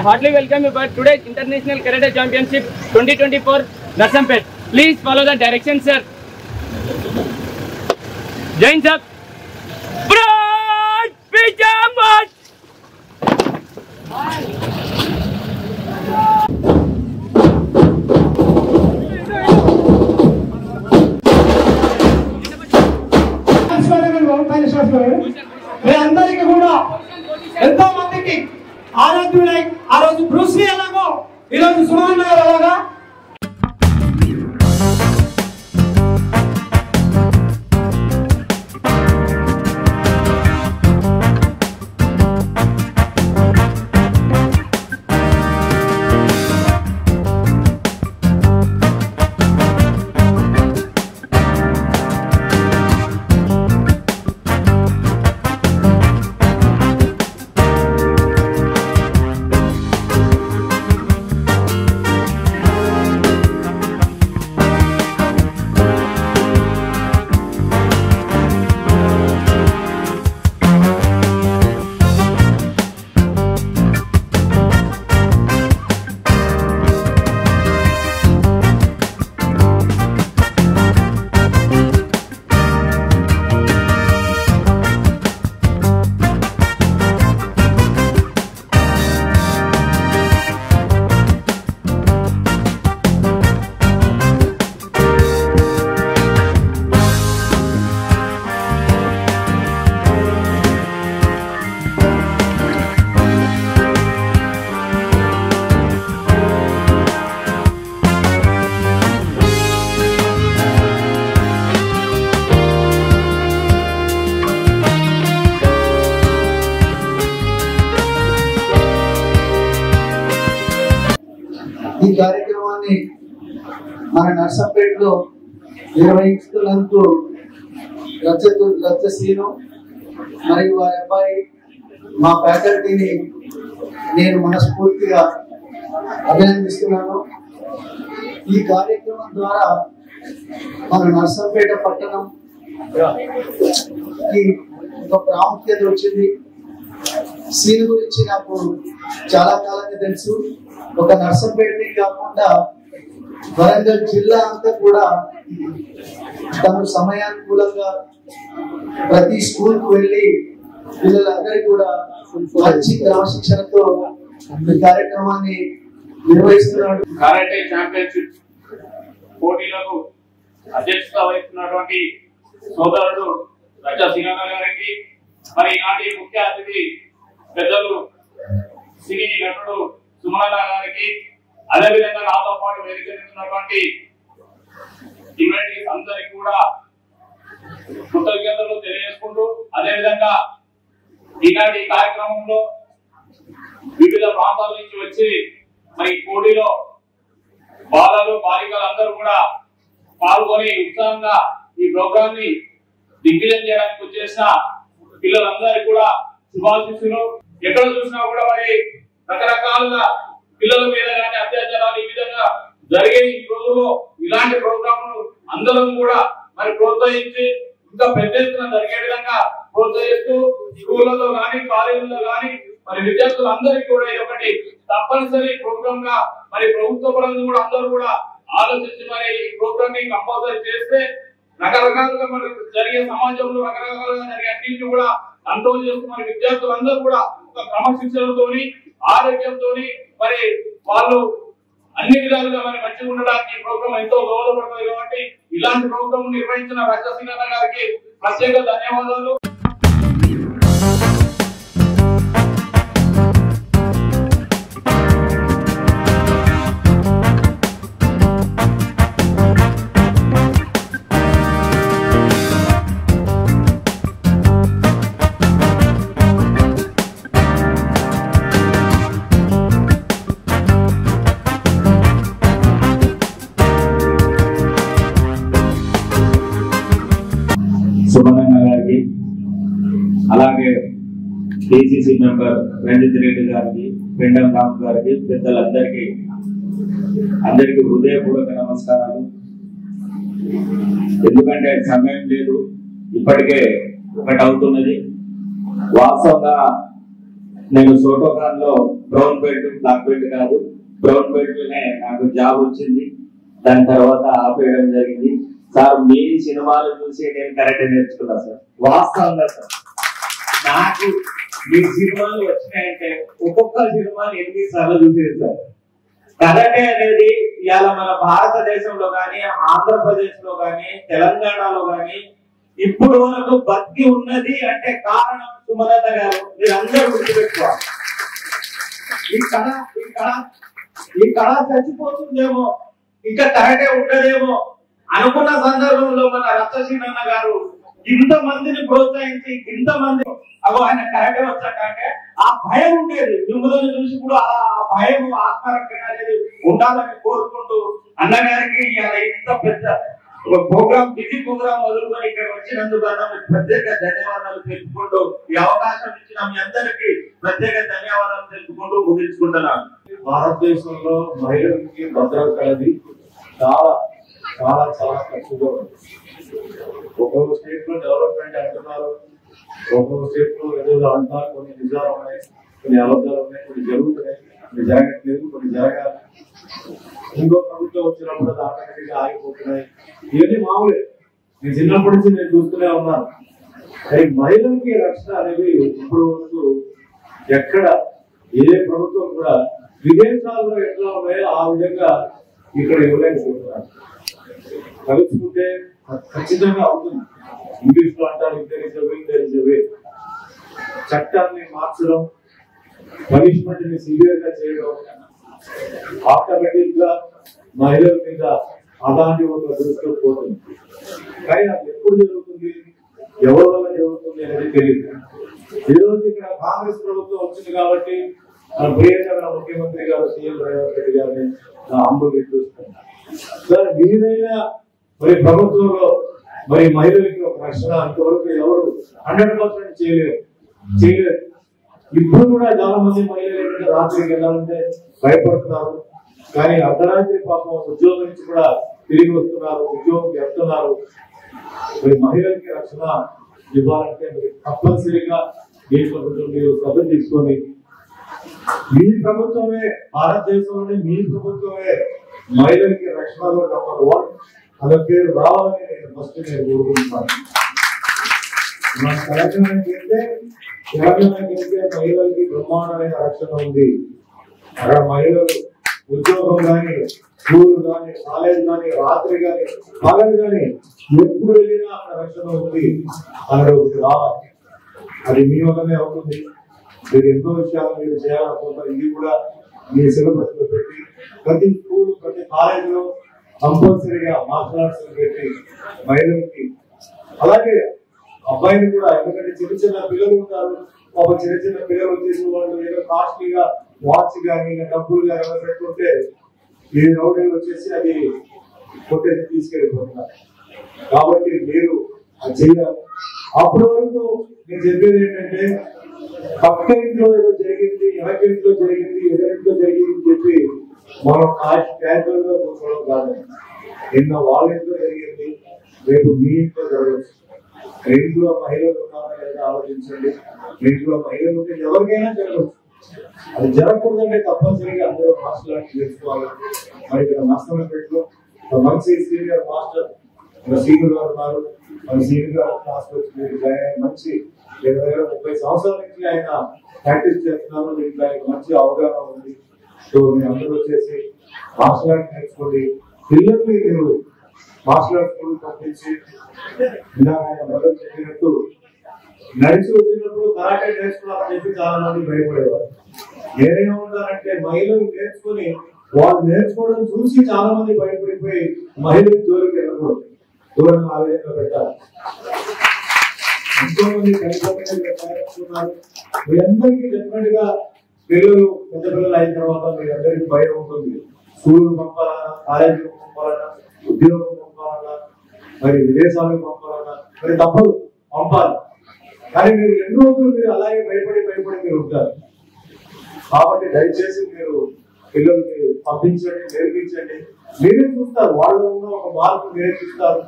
I heartily welcome you for today's International Karate Championship 2024 Narsampet. Please follow the directions, sir. Join up. Broad pajamas. అందరికీ కూడా ఎంతో మందికి ఆరాధ్యులై ఆ రోజు Bruce Lee ఎలాగో ఈరోజు సుమన్ గారు అలాగా ఈ కార్యక్రమాన్ని మన నర్సంపేటలో నిర్వహిస్తున్నందుకు రచ్చసీను మరియు వారి అబ్బాయి మా ఫ్యాకల్టీని నేను మనస్ఫూర్తిగా అభినందిస్తున్నాను. ఈ కార్యక్రమం ద్వారా మన నర్సంపేట పట్టణంకి ఒక ప్రాముఖ్యత వచ్చింది. సీన్ గురించి నాకు చాలా కాలంగా తెలుసు. ఒక నర్సంపేటనే కాకుండా వరంగల్ జిల్లా అంతా కూడా తమ సమయానుకూలంగా ప్రతి స్కూల్ కు వెళ్ళి పిల్లలందరికీ కూడా మంచి క్రమశిక్షణతో ఈ కార్యక్రమాన్ని నిర్వహిస్తున్నాడు. కరాటే ఛాంపియన్షిప్ పోటీలకు అధ్యక్షత వహిస్తున్నటువంటి సోదరుడు రచ్చ సింగన్న గారికి, మరి ఈనాటి ముఖ్య అతిథి పెద్దలు సినీ నటుడు సుమన్ గారికి, అదేవిధంగా నాతో పాటు వేదికన్నటువంటి ఇన్వైటీస్ అందరికి కూడా కృతజ్ఞతలు తెలియజేసుకుంటూ, అదేవిధంగా ఈనాటి కార్యక్రమంలో వివిధ ప్రాంతాల నుంచి వచ్చి మరి పోటీలో బాలలు బాలికలు అందరూ కూడా పాల్గొని ఉత్సాహంగా ఈ ప్రోగ్రామ్ ని దిగ్విజయం చేయడానికి వచ్చేసిన పిల్లలందరికీ కూడా శుభాశీస్సులు. ఎక్కడ చూసినా కూడా మరి రకరకాలుగా పిల్లల మీద కానీ అత్యాచారాలు ఈ విధంగా జరిగే ఈ రోజుల్లో ఇలాంటి ప్రోగ్రాంలు అందరం కూడా మరి ప్రోత్సహించి ఇంకా పెద్ద ఎత్తున జరిగే విధంగా ప్రోత్సహిస్తూ స్కూళ్లలో కానీ కాలేజీల్లో కానీ మరి విద్యార్థులందరికీ కూడా ఇది ఒకటి తప్పనిసరి ప్రోగ్రామ్ గా మరి ప్రభుత్వ పరంగా కూడా అందరూ కూడా ఆలోచించి మరి ఈ ప్రోగ్రామ్ ని కంపల్సరీ చేస్తే రకరకాలుగా మరి జరిగే సమాజంలో రకరకాలుగా జరిగే అన్నింటినీ కూడా కంట్రోల్ చేస్తూ మరి విద్యార్థులందరూ కూడా ఒక క్రమశిక్షణతోని ఆరోగ్యంతోని మరి వాళ్ళు అన్ని విధాలుగా మరి మంచిగా ఉండడానికి ఈ ప్రోగ్రామ్ ఎంతో దోహదపడుతుంది. కాబట్టి ఇలాంటి ప్రోగ్రామ్ నిర్వహించిన రచ్చ సింగన్న గారికి ప్రత్యేక ధన్యవాదాలు. సుమన్ గారికి, అలాగే కేసీసీ మెంబర్ రంజిత్ రెడ్డి గారికి, పెండం రామ్ గారికి, పెద్దలందరికీ అందరికీ హృదయపూర్వక నమస్కారాలు. ఎందుకంటే సమయం లేదు, ఇప్పటికే ఒకటి అవుతున్నది. వాస్తవంగా నేను సోటోకాన్ లో బ్రౌన్ బెల్ట్, బ్లాక్ బెల్ట్ కాదు, బ్రౌన్ బెల్ట్ లోనే నాకు జాబ్ వచ్చింది. దాని తర్వాత ఆపేయడం జరిగింది. సార్ మీ సినిమాలు చూసి నేను కరెక్ట్ నేర్చుకున్నా సార్. వాస్తవంగా సార్ నాకు మీ సినిమాలు వచ్చినాయంటే ఒక్కొక్క సినిమాని 8 సార్లు చూసేది సార్. కరాటే అనేది ఇవాళ మన భారతదేశంలో కానీ, ఆంధ్రప్రదేశ్ లో కానీ, తెలంగాణలో కానీ ఇప్పుడు వరకు బతికి ఉన్నది అంటే కారణం సుమలత గారు. మీరు అందరూ గుర్తుపెట్టుకోవాలి. ఈ కళ చచ్చిపోతుందేమో, ఇంకా కరాటే ఉండదేమో అనుకున్న సందర్భంలో మన రత్నసీనన్న గారు ఇంతమందిని ప్రోత్సహించి, ఇంతమంది ఆయన కరాటే వచ్చాకంటే ఆ భయం ఉండేది. మిమ్మల్ని చూసి కూడా ఆ భయం, ఆత్మరక్షణ అనేది ఉండాలని కోరుకుంటూ అన్నగారికి ఇంత పెద్ద ప్రోగ్రామ్, బిజీ ప్రోగ్రామ్ వదులుకొని ఇక్కడ వచ్చినందుకు ప్రత్యేక ధన్యవాదాలు తెలుపుకుంటూ, ఈ అవకాశం ఇచ్చిన మీ అందరికీ ప్రత్యేక ధన్యవాదాలు తెలుపుకుంటూ ముగించుకుంటున్నాను. భారతదేశంలో మహిళలకి భద్రత అనేది చాలా చాలా చాలా తక్కువగా ఉంది. ఒక్కొక్క స్టేట్ లో డెవలప్మెంట్ అంటున్నారు, ఒక్కొక్క స్టేట్ లో ఏదో అంటున్నారు. కొన్ని నిజాలు ఉన్నాయి, కొన్ని అబద్ధాలు ఉన్నాయి, కొన్ని జరుగుతున్నాయి, కొన్ని జరగట్లేదు, కొన్ని జరగాలి. ఇంకో ప్రభుత్వం వచ్చినప్పుడు ఆటోమేటిక్గా ఆగిపోతున్నాయి. ఇవన్నీ మామూలే. నేను చిన్నప్పటి నుంచి నేను చూస్తూనే ఉన్నాను. కానీ మహిళలకి రక్షణ అనేది ఇప్పుడు వరకు ఎక్కడ ఏ ప్రభుత్వం కూడా విదేశాల్లో ఎట్లా ఉన్నాయో ఆ విధంగా ఇక్కడ ఇవ్వలేకపోతున్నారు. కలుసుకుంటే ఖచ్చితంగా అవుతుంది. ఇంగ్లీష్ లో అంటారు ఇద్దరి చట్టాన్ని మార్చడం, పనిష్మెంట్ ని సివియర్ గా చేయడం ఆటోమేటిక్ గా మహిళల మీద అలాంటి ఒక దృష్టిలో పోతుంది. కానీ అది ఎప్పుడు జరుగుతుంది, ఎవరి వల్ల జరుగుతుంది అనేది తెలియదు. ఈరోజు ఇక్కడ కాంగ్రెస్ ప్రభుత్వం వచ్చింది కాబట్టి మన ప్రియమైన ముఖ్యమంత్రి గారు సీఎం రేవంత్ రెడ్డి గారిని అంబులు చూస్తున్నారు. సార్ మీరైనా మరి ప్రభుత్వంలో మరి మహిళలకి ఒక రక్షణ అంతవరకు ఎవరు 100% చేయలేరు. ఇప్పుడు కూడా చాలా మంది మహిళలు రాత్రికి వెళ్ళాలంటే భయపడుతున్నారు. కానీ అర్ధరాత్రి పాపం ఉద్యోగం నుంచి కూడా తిరిగి వస్తున్నారు, ఉద్యోగం చేస్తున్నారు. మరి మహిళలకి రక్షణ ఇవ్వాలంటే తప్పనిసరిగా దేశ ప్రభుత్వం మీరు శ్రద్ధ తీసుకొని మీ ప్రభుత్వమే, భారతదేశంలోనే మీ ప్రభుత్వమే మహిళలకి రక్షణలో నంబర్ 1 అనే పేరు రావాలని నేను ఫస్ట్ కోరుకుంటున్నాను. మన తెలంగాణకి వెళ్తే మహిళలకి బ్రహ్మాండమైన రక్షణ ఉంది. అక్కడ మహిళలు ఉద్యోగం కానీ, స్కూల్ కానీ, కాలేజ్ కానీ, రాత్రి కానీ, పగలు కానీ ఎప్పుడు వెళ్ళినా అక్కడ రక్షణ ఉంది. అక్కడ రావాలి. అది మీ వల్లనే అవుతుంది. మీరు ఎంతో విషయాలు మీరు చేయాలనుకుంటారు. ఇది కూడా మీ సిలబస్ లో పెట్టి ప్రతి స్కూల్, ప్రతి కాలేజ్ లో కంపల్సరీగా మార్షల్ ఆర్ట్స్ పెట్టి మహిళలకి, అలాగే అబ్బాయిలు కూడా, ఎందుకంటే చిన్న చిన్న పిల్లలు ఉంటారు. ఒక చిన్న పిల్లలు వచ్చేసి వాళ్ళు ఏదో కాస్ట్లీగా వాచ్ కానీ డబ్బులు కానీ పెట్టుకుంటే ఈ రౌడీలు వచ్చేసి అది కొట్టేసి తీసుకెళ్ళిపోతున్నారు. కాబట్టి మీరు అది చేయాలి. అప్పటి వరకు నేను చెప్పేది ఏంటంటే పక్క ఇంట్లో ఏదో జరిగింది, ఎవరి ఇంట్లో జరిగింది, ఎవరింట్లో జరిగింది అని చెప్పి మనం క్యాజువల్ గా కూర్చోవడం కాదు. నిన్న వాళ్ళ ఇంట్లో జరిగింది, రేపు మీ ఇంట్లో జరగచ్చు. ఇంట్లో మహిళలు ఉన్నారా లేదా ఆలోచించండి. ఇంట్లో మహిళలు ఉంటే ఎవరికైనా జరగచ్చు. అది జరగకూడదంటే తప్పనిసరిగా అందరూ మార్షల్ ఆర్ట్స్ నేర్చుకోవాలి. మరి ఇక్కడ నర్సంపేటలో మంచి సీనియర్ మాస్టర్ సీనియర్ గారు ఉన్నారు. మరి సీనియర్ గారు క్లాస్ మంచి 30 సంవత్సరాల నుంచి ఆయన ప్రాక్టీస్ చేస్తున్నారు. దీంట్లో ఆయనకు మంచి అవగాహన ఉంది. సో మీరు అందరూ వచ్చేసి మార్షల్ ఆర్ట్స్ నేర్చుకోండి. పిల్లల్ని మీరు మార్షల్ ఆర్ట్స్ స్కూల్ పంపించి ఇందాక ఆయన మొదలు చెప్పినట్టు నడిచి వచ్చినప్పుడు కరాటే నేర్చుకున్నారని చెప్పి చాలా మంది భయపడేవారు. నేనేమంటానంటే మహిళలు నేర్చుకుని వాళ్ళు నేర్చుకోవడం చూసి చాలా మంది భయపడిపోయి మహిళలు జోలికి వెళ్ళకూడదు, దూరంగా ఆ విధంగా పెట్టాలి. ఎంతో మంది తయారుస్తున్నారు. మీరందరికీ డెఫినెట్ గా పిల్లలు పెద్ద పిల్లలు అయిన తర్వాత మీరందరికీ భయం ఉంటుంది. స్కూల్ పంపాలన్నా, కాలేజీకి పంపాలన్నా, ఉద్యోగం పంపాలన్నా, మరి విదేశాలకు పంపాలన్నా మరి తప్పదు, పంపాలి. కానీ మీరు ఎన్ని రోజులు మీరు అలాగే భయపడి మీరు ఉంటారు. కాబట్టి దయచేసి మీరు పిల్లలకి పంపించండి, నేర్పించండి. మీరే చూస్తారు, వాళ్ళు ఉన్న ఒక మార్పు మీరే చూస్తారు.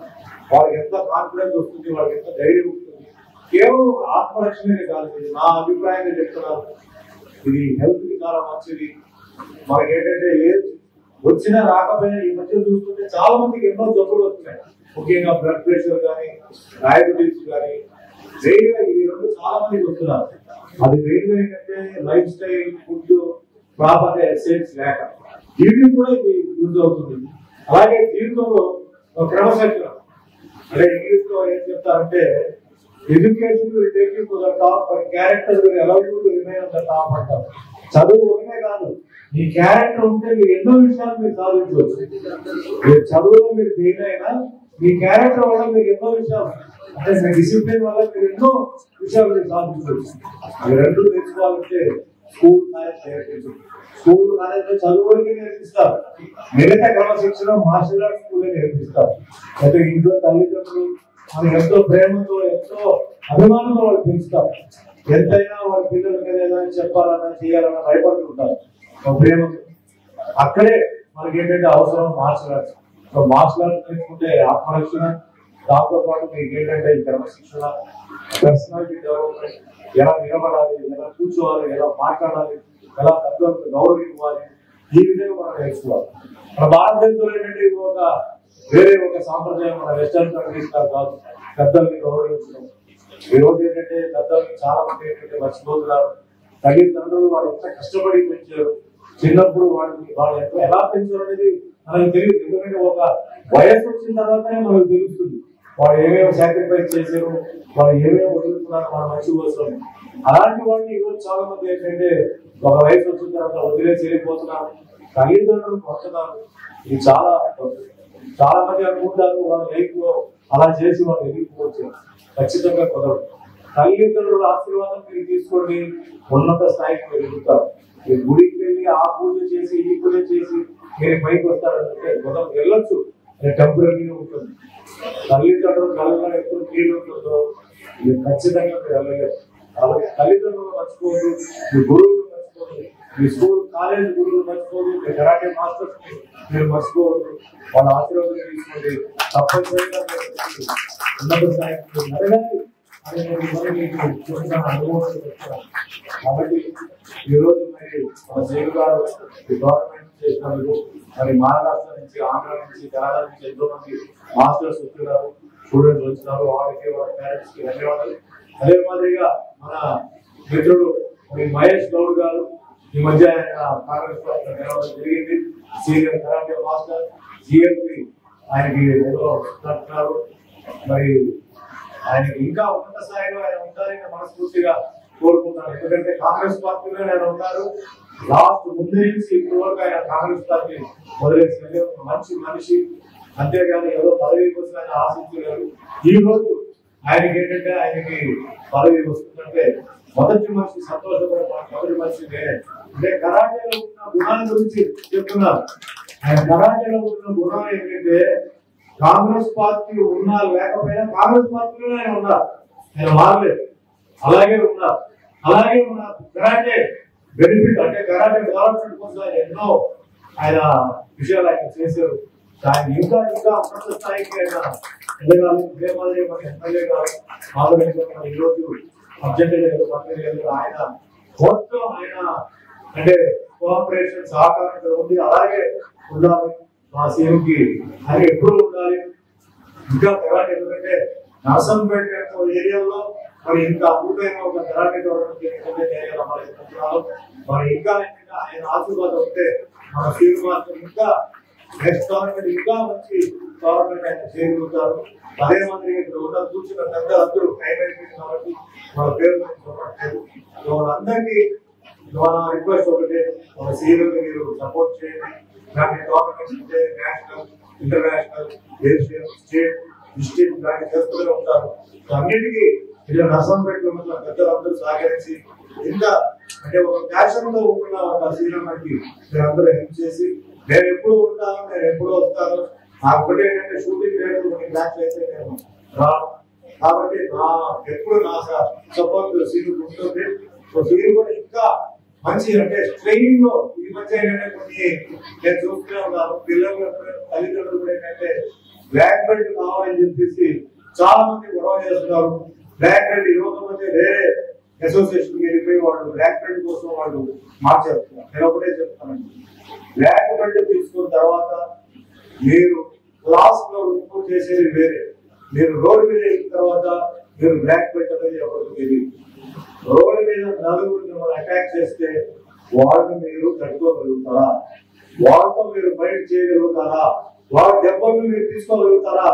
వాళ్ళకి ఎంత కాన్ఫిడెన్స్ వస్తుంది, వాళ్ళకి ఎంత ధైర్యం వస్తుంది. కేవలం ఆత్మరక్షణే కాదు, నా అభిప్రాయంగా చెప్తున్నాను. ఇది హెల్త్ కి చాలా మంచిది. మనకి ఏంటంటే ఏజ్ వచ్చినా రాకపోయినా ఈ మధ్య చూస్తుంటే చాలా మందికి ఎన్నో జబ్బులు వస్తున్నాయి. ముఖ్యంగా బ్లడ్ ప్రెషర్ కానీ, డయాబెటీస్ కానీ మెయిన్గా ఈ రెండు చాలా మందికి వస్తున్నారు. అది మెయిన్గా ఏంటంటే life style, food, proper exercise లేక వీటికి కూడా ఇది యూజ్ అవుతుంది. అలాగే జీవితంలో క్రమశిక్షణ, అంటే ఇంగ్లీష్ లో ఏం చెప్తారంటే education will take you to the top, but character will allow you to remain on the top అంటారు. చదువు ఒకటే కాదు, మీ క్యారెక్టర్ ఉంటే మీరు ఎన్నో విషయాలు మీరు సాధించవచ్చు. మీరు చదువులో మీరు దేనైనా మీ క్యారెక్టర్ వల్ల మీరు ఎన్నో విషయాలు, అంటే మీ డిసిప్లిన్ వల్ల మీరు ఎన్నో విషయాలు మీరు సాధించవచ్చు. అవి రెండు నేర్చుకోవాలంటే స్కూల్, కాలేజ్ నేర్పించు. స్కూల్, కాలేజ్ లో చదువు వరకు నేర్పిస్తారు, మిగతా క్రమశిక్షణ మార్షల్ ఆర్ట్స్ స్కూల్ నేర్పిస్తారు. అయితే ఇంట్లో తల్లిదండ్రులు మనకి ఎంతో ప్రేమతో, ఎంతో అభిమానంతో వాళ్ళు పెంచుతారు. ఎంతైనా వాళ్ళ పిల్లల మీద ఏదైనా చెప్పాలన్నా చేయాలన్నా భయపడుతుంటారు ప్రేమ. అక్కడే మనకి ఏంటంటే అవసరం మార్షల్ ఆర్ట్స్. మార్షల్ ఆర్ట్స్ నేర్చుకుంటే ఆత్మరక్షణ, దాంతో పాటు మీకు ఏంటంటే క్రమశిక్షణ, పర్సనాలిటీ డెవలప్మెంట్, ఎలా నిలబడాలి, ఎలా కూర్చోవాలి, ఎలా మాట్లాడాలి, ఎలా పెద్దలకు గౌరవం ఇవ్వాలి, ఈ విధంగా మనం నేర్చుకోవాలి. మన భారతదేశంలో ఏంటంటే ఇది ఒక వేరే ఒక సాంప్రదాయం, మన వెస్టర్న్ కంట్రీస్ కాదు పెద్దల్ని గౌరవించడం. ఈ రోజు ఏంటంటే పెద్దల్ని చాలా మంది ఏంటంటే మర్చిపోతున్నారు. తల్లిదండ్రులు వాళ్ళు ఎంత కష్టపడి పెంచారు, చిన్నప్పుడు వాళ్ళు ఎలా పెంచారు అనేది మనకు తెలియదు. ఎందుకంటే ఒక వయసు వచ్చిన తర్వాతనే మనకు తెలుస్తుంది వాళ్ళు ఏమేమి సాక్రిఫైస్ చేశారు, వాళ్ళు ఏమేమి వదులుతున్నారు మన మంచి కోసం. అలాంటి వాళ్ళు ఈరోజు చాలా మంది ఏంటంటే ఒక వయసు వచ్చిన తర్వాత వదిలేసి వెళ్ళిపోతున్నారు, తల్లిదండ్రులు కొడుతున్నారు. ఇది చాలా మంది అనుకుంటారు వాళ్ళ లైఫ్ లో అలా చేసి వాళ్ళు ఎదిగిపోవచ్చు. ఖచ్చితంగా కుదరదు. తల్లిదండ్రుల ఆశీర్వాదం మీరు తీసుకోండి, ఉన్నత స్థాయికి మీరు ఎదుగుతారు. మీరు గుడికి వెళ్ళి ఆ పూజ చేసి ఈ పూజ చేసి మీరు పైకి వస్తారంటే వెళ్ళొచ్చు, టెంపరీగా ఉంటుంది. తల్లిదండ్రుల కళ్ళలో ఎప్పుడు నీళ్ళు ఉంటుందో మీరు ఖచ్చితంగా మీరు వెళ్ళలేరు. కాబట్టి తల్లిదండ్రులు మర్చిపోదు, మీ గురువులు మర్చిపోదు, మీ స్కూల్ కాలేజ్ గురువులు మర్చిపోదు, మీ కరాటే మాస్టర్స్ మీరు మర్చిపోవద్దు. వాళ్ళ ఆశీర్వాదం తీసుకోండి. తప్పనిసరిగా ఉన్నత స్థాయికి ఎదగాలి అని నేను చూస్తున్నాను, అనుభవం చెప్తున్నాను. కాబట్టి ఈరోజు మరి మన జైలు గారు గవర్నమెంట్ చేసినందుకు మరి మహారాష్ట్ర నుంచి, ఆంధ్ర నుంచి, తెలంగాణ నుంచి ఎంతో మంది మాస్టర్స్ వస్తున్నారు, స్టూడెంట్స్ వచ్చినారు. వాళ్ళకి వాళ్ళ పేరెంట్స్ కి ధన్యవాదాలు. అదే మాదిరిగా మన మిత్రుడు మహేష్ గౌడ్ గారు ఈ మధ్య ఆయన కాంగ్రెస్ పార్టీ జరిగింది. సీనియర్ కరాటే మాస్టర్, జిఎల్పి ఆయనకి అంటున్నారు. మరి ఆయనకి ఇంకా ఉన్నత స్థాయిలో ఆయన ఉండాలని మనస్ఫూర్తిగా కోరుకుంటాను. ఎందుకంటే కాంగ్రెస్ పార్టీలో ఆయన ఉన్నారు, లాస్ట్ ముందు నుంచి ఇప్పటి వరకు ఆయన కాంగ్రెస్ పార్టీ మొదలైన మంచి మనిషి. అంతేగాని ఏదో పదవి కోసం ఆయన ఆశించలేదు. ఈ రోజు ఆయనకి ఏంటంటే ఆయనకి పదవి వస్తుందంటే మొదటి మనిషి సంతోషపడతాను. మొదటి మనిషి నేనే. అంటే కరాటేలో ఉన్న గుణాల గురించి చెప్తున్నారు. ఆయన కరాటేలో ఉన్న గుణాలు ఏంటంటే కాంగ్రెస్ పార్టీ ఉన్నా లేకపోయినా కాంగ్రెస్ పార్టీలోనే ఆయన ఉన్నారు, ఆయన మారలేదు, అలాగే ఉన్నారు. అలాగే ఉన్న కరాటే బెనిఫిట్ అంటే కరాటే డెవలప్మెంట్ కోసం ఆయన ఎన్నో ఆయన విషయాలు ఆయన చేశారు. ఆయన ఇంకా ఉన్నత స్థాయికి ఆయన ఎదగాలి. ఇదే మాదిరి మన ఎమ్మెల్యే గారు ఆలోచించిన ఈరోజు అర్జెంట్ లేదు, మంత్రి లేదు, ఆయన మొత్తం ఆయన అంటే కోఆపరేషన్ సహకారం ఉంది. అలాగే ఉండాలి మా సీఎంకి, అది ఎప్పుడు ఉండాలి. ఇంకా కరాటే ఎందుకంటే నర్సంపేట ఏరియాలో మరి ఇంకా అద్భుతమైన ఒక కరాటే గవర్నమెంట్ మరి ఇంకా ఆయన ఆశీర్వాదం ఉంటే మన సీఎం మాత్రం ఇంకా నెక్స్ట్ గవర్నమెంట్ ఇంకా మంచి గవర్నమెంట్ ఆయన చేయగలుగుతారు. అదే మాదిరి ఇక్కడ కూర్చున్న పెద్ద అందరూ టైం అయిపోయింది కాబట్టి మన పేరు చెప్పట్లేదు. వాళ్ళందరికీ మన రిక్వెస్ట్ ఒకటే, మన సీఎం మీరు సపోర్ట్ చేయండి. ఇలాంటి గవర్నమెంట్స్ ఉంటే national, international, Asian, state, district ఇలాంటి చేస్తూనే ఉంటారు. అన్నిటికీ ఇలా నర్సంపేటలో ఉన్న పెద్దలందరూ సహకరించి ఇంకా అంటే ఒక ప్యాషన్ తో ఉన్న ఒక సీఎంకి మీరందరూ హెల్ప్ చేసి నేను ఎప్పుడు ఉంటాను, నేను ఎప్పుడు వస్తాను. నాకు ఒకటి ఏంటంటే షూటింగ్ లేదు, కొన్ని మ్యాచ్ అయితే నేను రాను. కాబట్టి ఎప్పుడు నా సపోర్ట్ సీఎం ఉంటుంది. సీఎం కూడా ఇంకా మంచి అంటే ట్రైనింగ్ లో ఈ మధ్య ఏంటంటే కొన్ని నేను చూస్తూనే ఉన్నాను. పిల్లలు తల్లిదండ్రులు కూడా ఏంటంటే బ్లాక్ బెల్ట్ కావాలని చెప్పేసి చాలా మంది గొడవ చేస్తున్నారు. బ్లాక్ బెల్ట్ ఇవ్వకపోతే వేరే అసోసియేషన్ వెళ్ళిపోయి వాళ్ళు బ్లాక్ బెల్ట్ కోసం వాళ్ళు మార్చేస్తున్నారు. నేను ఒకటే చెప్తానండి, బ్లాక్ బెల్ట్ తీసుకున్న తర్వాత మీరు క్లాస్ లో రిపోర్ట్ చేసేది వేరే, మీరు రోడ్డు మీద వెళ్ళిన తర్వాత మీరు బ్లాక్ బెల్ట్ అనేది ఎవరికి తెలియదు. రోడ్డు మీద నలుగురు మిమ్మల్ని అటాక్ చేస్తే వాళ్ళని మీరు తట్టుకోగలుగుతారా? వాళ్ళతో మీరు ఫైట్ చేయగలుగుతారా? వాళ్ళ దెబ్బలు మీరు తీసుకోగలుగుతారా?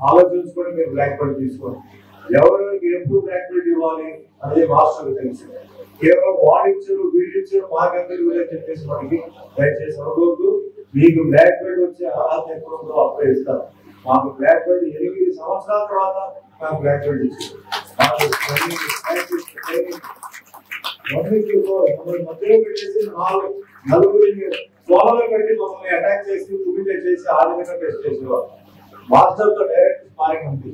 ఆలోచించుకొని మీరు బ్లాక్ బెల్ట్ తీసుకోండి. ఎవరెవరికి ఎప్పుడు బ్లాక్ బెల్ట్ ఇవ్వాలి అనేది మాస్టర్కి తెలుసు. కేవలం వాడిచ్చారు వీడిచ్చారు మాకెందుకు వీళ్ళని చెప్పేసి మనకి దయచేసి అనుకోవద్దు. మీకు బ్లాక్ బెల్ట్ వచ్చే అర్హత ఎప్పుడు ఉందో అప్పుడే ఇస్తారు. మాకు బ్లాక్ బెల్ట్ 8 సంవత్సరాల తర్వాత నాకు బ్లాక్ బెల్ట్ ఇచ్చారు. మధ్యలో పెట్టేసి నలుగురిని సోలలో పెట్టి మమ్మల్ని అటాక్ చేసి కుమిటేట్ చేసి ఆ విధంగా టెస్ట్ చేసేవారు. మాస్టర్ తో డైరెక్ట్ స్పారింగ్ ఉంది.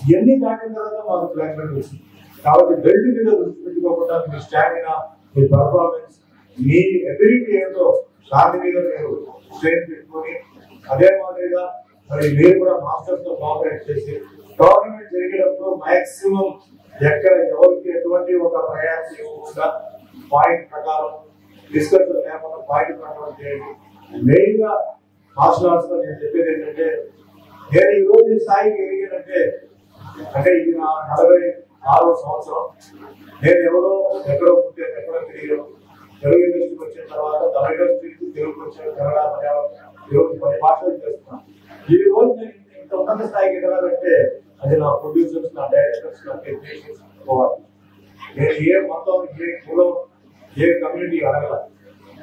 ఇవన్నీ దాటిన తర్వాత మాకు బ్లాక్ బెల్ట్ వచ్చింది. కాబట్టి బెల్ట్ మీద దృష్టి పెట్టుకోకుండా మీ స్టామినా, మీ పర్ఫార్మెన్స్, మీ ఎబిలిటీ ఏంటో దాని మీద మీరు స్ట్రెయిన్ పెట్టుకొని అదే మాదిరిగా మరి మీరు కూడా మాస్టర్స్ తో కోఆపరేట్ చేసి టోర్నమెంట్ జరిగేటప్పుడు మాక్సిమం ఎక్కడ ఎవరికి ఎటువంటి ఒక ప్రయాసం ఇవ్వకుండా పాయింట్ ప్రకారం డిస్కషన్ లేకుండా పాయింట్ ప్రకారం చేయండి. మెయిన్ గా మార్షల్ ఆర్ట్స్ లో నేను చెప్పేది ఏంటంటే, నేను ఈ రోజు స్థాయికి ఎదిగానంటే అంటే ఇది నా 46వ సంవత్సరం. నేను ఎవరో ఎక్కడో పుట్టాను, ఎక్కడో తిరిగాను. తెలుగు ఇండస్ట్రీకి వచ్చిన తర్వాత తమిళ ఇండస్ట్రీకి తెలుగు వచ్చాను, కన్నడ, మలయాళం, ఈరోజు 10 భాషలు చేస్తున్నాను. ఈ రోజు నేను ఇంత ఉన్నత స్థాయికి ఎదగాలంటే అది నా ప్రొడ్యూసర్స్, నా డైరెక్టర్స్, నా టెక్నీషియన్స్ పోవాలి. నేను ఏ మొత్తం ఏ కులం ఏ కమ్యూనిటీ అడగల.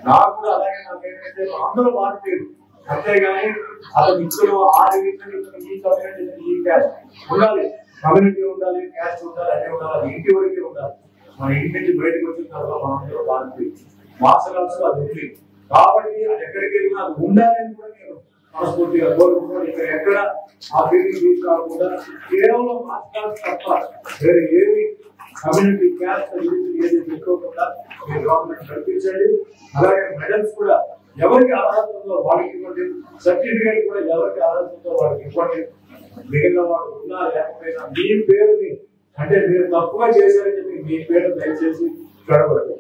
నాకు కూడా అలాగే నాకు ఏంటంటే అందరూ భారతీయులు, అంతేగాని అతను ఇచ్చిన ఆ రీజన్ ఈ కమ్యూనిటీ ఈ క్యాస్ట్ ఉండాలి, కమ్యూనిటీ ఉండాలి, క్యాస్ట్ ఉండాలి, అన్నీ ఉండాలి. అది ఇంటి వరకే ఉండాలి. మన ఇంటి నుంచి బయటకు వచ్చిన తర్వాత మనందరూ భారతీయులు. మార్షల్ ఆర్ట్స్ అది ఉంది కాబట్టి అది ఎక్కడికి వెళ్ళినా అది ఉండాలని కూడా నేను మనస్ఫూర్తిగా కోరుకుంటున్నాను. ఇక్కడ ఎక్కడ ఆ ఫీలింగ్ తీసుకురాకుండా కేవలం మార్షల్ ఆర్ట్స్ తప్ప వేరే ఏమి కమ్యూనిటీ క్యాస్ట్ ఏది పెట్టుకోకుండా మీరు గవర్నమెంట్ నడిపించండి. అలాగే మెడల్స్ కూడా ఎవరికి అర్హత ఉందో వాళ్ళకి ఇవ్వండి, సర్టిఫికేట్ కూడా ఎవరికి అర్హత ఉందో వాళ్ళకి ఇవ్వండి. మిగిలిన వాళ్ళు ఉన్నా లేకపోయినా మీ పేరుని అంటే మీరు తప్పుగా చేశారని చెప్పి మీ పేరు దయచేసి చూడబడదు.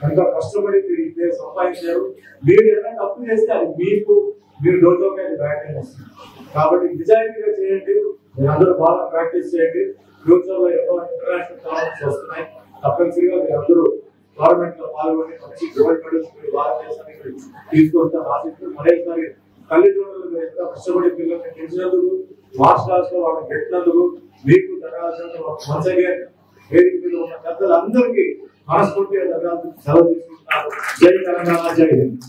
ఎంత కష్టపడి మీరు ఈ పేరు సంపాదించారు. మీరు ఏదైనా తప్పు చేస్తే అది మీకు మీరు డోజోగా బ్యాటింగ్ వస్తుంది. కాబట్టి నిజాయితీగా చేయండి. మీరు అందరూ బాగా ప్రాక్టీస్ చేయండి. ఫ్యూచర్ లో ఎన్నో ఇంటర్నేషనల్ టోర్నమెంట్స్ వస్తున్నాయి. తప్పనిసరిగా మీరు అందరూ గవర్నమెంట్ లో పాల్గొని మంచి గోల్డ్ మెడల్స్ మీరు భారతదేశానికి తీసుకొస్తాను ఆశిస్తూ మరోసారి తల్లిదండ్రులు మీరు ఎంత కష్టపడి పిల్లల్ని పెంచినందుకు, మార్షల్ ఆర్ట్స్ లో వాళ్ళని పెట్టినందుకు మీకు ధన్యవాదాలు. వన్స్ అగైన్ వేదిక మీద ఉన్న పెద్దలందరికీ మనస్ఫూర్తిగా ధన్యవాదాలు సెలవు తీసుకుంటున్నారు. జై తెలంగాణ, జై హింద్.